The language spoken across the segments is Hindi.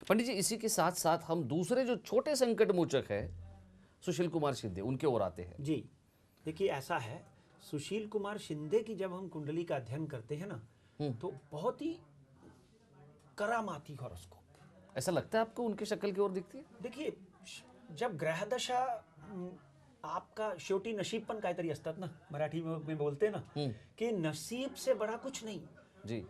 पंडित जी, इसी के साथ साथ हम दूसरे जो छोटे संकट मोचक है सुशील कुमार शिंदे, उनके ओर आते हैं। जी, देखिए ऐसा है, सुशील कुमार शिंदे की जब हम कुंडली का अध्ययन करते हैं ना, तो बहुत ही करामाती हॉरोस्कोप। ऐसा लगता है आपको उनकी शक्ल की ओर दिखती है? देखिए, जब ग्रह दशा आपका शेवटी नशीब पण काहीतरी असतात ना, मराठी में बोलते ना कि नसीब से बड़ा कुछ नहीं। जी।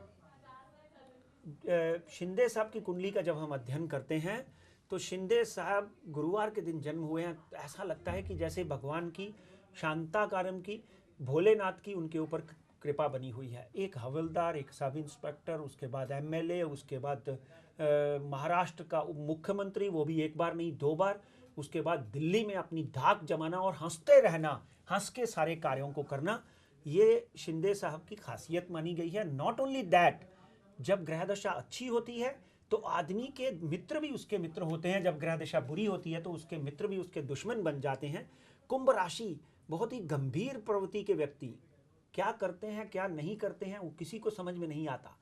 शिंदे साहब की कुंडली का जब हम अध्ययन करते हैं तो शिंदे साहब गुरुवार के दिन जन्म हुए हैं। ऐसा लगता है कि जैसे भगवान की शांताकारम की, भोलेनाथ की उनके ऊपर कृपा बनी हुई है। एक हवलदार, एक सब इंस्पेक्टर, उसके बाद एमएलए, उसके बाद महाराष्ट्र का उप मुख्यमंत्री, वो भी एक बार नहीं 2 बार, उसके बाद दिल्ली में अपनी धाक जमाना और हंसते रहना, हंस के सारे कार्यों को करना, ये शिंदे साहब की खासियत मानी गई है। नॉट ओनली दैट, जब ग्रह दशा अच्छी होती है तो आदमी के मित्र भी उसके मित्र होते हैं, जब ग्रह दशा बुरी होती है तो उसके मित्र भी उसके दुश्मन बन जाते हैं। कुंभ राशि बहुत ही गंभीर प्रवृत्ति के व्यक्ति क्या करते हैं क्या नहीं करते हैं वो किसी को समझ में नहीं आता।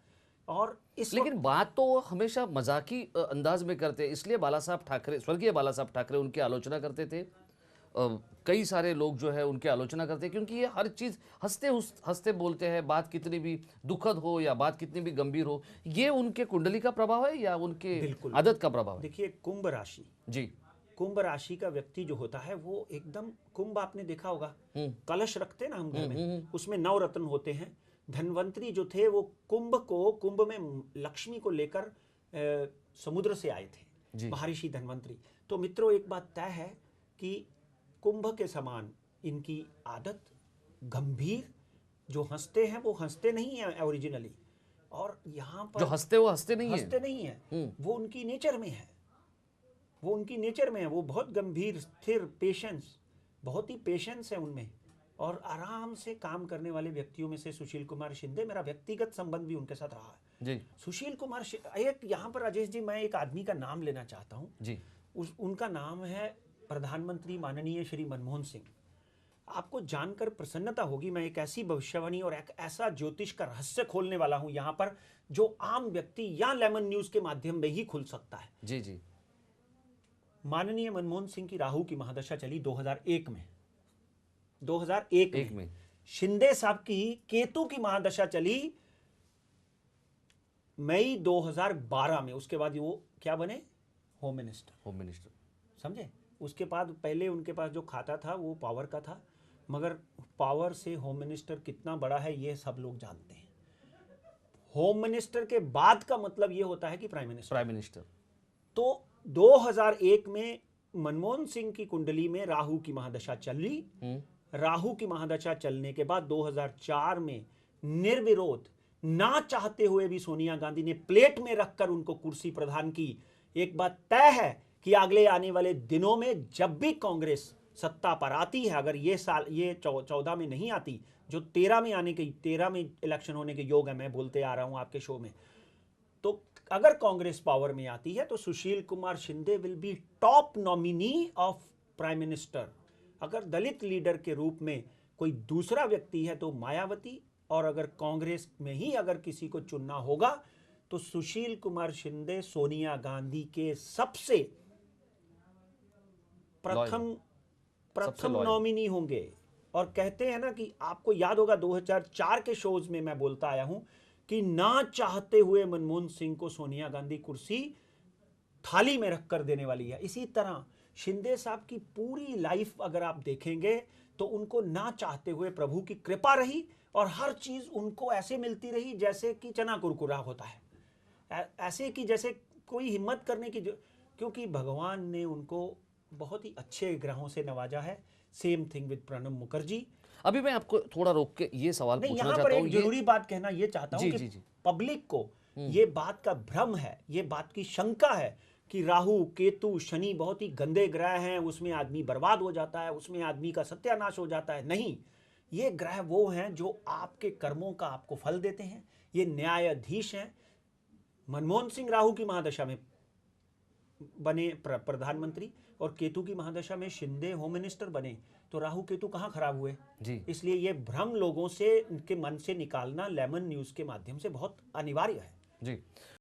और इस लेकिन बात तो वो हमेशा मजाकी अंदाज में करते, इसलिए बाला साहब ठाकरे, स्वर्गीय बाला साहब ठाकरे उनकी आलोचना करते थे। कई सारे लोग जो है उनकी आलोचना करते हैं, क्योंकि ये हर चीज़ हंसते हंसते बोलते हैं, बात कितनी भी दुखद हो या बात कितनी भी गंभीर हो। ये उनके कुंडली का प्रभाव है या उनके बिल्कुल आदत का प्रभाव है? देखिए, कुंभ राशि, जी। कुंभ राशि का व्यक्ति जो होता है वो एकदम, कुंभ आपने देखा होगा, कलश रखते ना हम घर में, उसमें 9 रत्न होते हैं। धनवंतरी जो थे वो कुंभ में लक्ष्मी को लेकर समुद्र से आए थे, महर्षि धनवंतरी। तो मित्रों, एक बात तय है कि कुंभ के समान इनकी आदत गंभीर, जो हंसते हैं वो हंसते नहीं है ओरिजिनली, और यहाँ पर जो हंसते वो हंसते नहीं है, वो उनकी नेचर में है, वो उनकी नेचर में है। वो बहुत गंभीर, स्थिर, पेशेंस, बहुत ही पेशेंस है उनमें, और आराम से काम करने वाले व्यक्तियों में से सुशील कुमार शिंदे, मेरा व्यक्तिगत संबंध भी उनके साथ रहा है। जी। सुशील कुमार एक यहाँ पर राजेश जी, मैं एक आदमी का नाम लेना चाहता हूँ जी। उनका नाम है प्रधानमंत्री माननीय श्री मनमोहन सिंह। आपको जानकर प्रसन्नता होगी, मैं एक ऐसी भविष्यवाणी और एक ऐसा ज्योतिष का रहस्य खोलने वाला हूं यहाँ पर, जो आम व्यक्ति या लेमन न्यूज के माध्यम में ही खुल सकता है। जी। जी। माननीय मनमोहन सिंह की राहु की महादशा चली 2001 में, 2001 में। शिंदे साहब की केतु की महादशा चली मई 2012 में। उसके बाद वो क्या बने? Home minister. समझे? उसके बाद पहले उनके पास जो खाता था वो पावर का था, मगर पावर से होम मिनिस्टर कितना बड़ा है ये सब लोग जानते हैं। होम मिनिस्टर के बाद का मतलब ये होता है कि प्राइम मिनिस्टर। तो 2001 में मनमोहन सिंह की कुंडली में राहु की महादशा चली। राहु की महादशा चलने के बाद 2004 में निर्विरोध, ना चाहते हुए भी सोनिया गांधी ने प्लेट में रखकर उनको कुर्सी प्रदान की। एक बात तय है कि अगले आने वाले दिनों में जब भी कांग्रेस सत्ता पर आती है, अगर ये साल, ये 14 में नहीं आती, जो 13 में आने के, 13 में इलेक्शन होने के योग है, मैं बोलते आ रहा हूं आपके शो में, तो अगर कांग्रेस पावर में आती है तो Sushil Kumar Shinde will be top nominee of prime minister. अगर दलित लीडर के रूप में कोई दूसरा व्यक्ति है तो मायावती, और अगर कांग्रेस में ही अगर किसी को चुनना होगा तो सुशील कुमार शिंदे सोनिया गांधी के सबसे प्रथम नॉमिनी होंगे। और कहते हैं ना कि आपको याद होगा 2004 के शोज में मैं बोलता आया हूं कि ना चाहते हुए मनमोहन सिंह को सोनिया गांधी कुर्सी थाली में रखकर देने वाली है। इसी तरह शिंदे साहब की पूरी लाइफ अगर आप देखेंगे तो उनको ना चाहते हुए प्रभु की कृपा रही, और हर चीज उनको ऐसे मिलती रही जैसे कि चना कुरकुरा होता है, ऐसे कि जैसे कोई हिम्मत करने की, क्योंकि भगवान ने उनको बहुत ही अच्छे ग्रहों से नवाजा है। Same thing with Pranab Mukherjee. अभी मैं आपको थोड़ा रोक के ये सवाल पूछना यहाँ पर चाहता हूँ, एक जरूरी बात कहना ये चाहता हूँ कि पब्लिक को ये बात का भ्रम है, ये बात की शंका है कि राहु, केतु, शनि बहुत ही गंदे ग्रह हैं, उसमें आदमी बर्बाद हो जाता है, उसमें आदमी का सत्यानाश हो जाता है। नहीं, ये ग्रह वो हैं जो आपके कर्मों का आपको फल देते हैं। ये न्यायाधीश हैं। मनमोहन सिंह राहु की महादशा में बने प्रधानमंत्री, और केतु की महादशा में शिंदे होम मिनिस्टर बने, तो राहु केतु कहां खराब हुए जी। इसलिए ये भ्रम लोगों से, उनके मन से निकालना लेमन न्यूज के माध्यम से बहुत अनिवार्य है जी।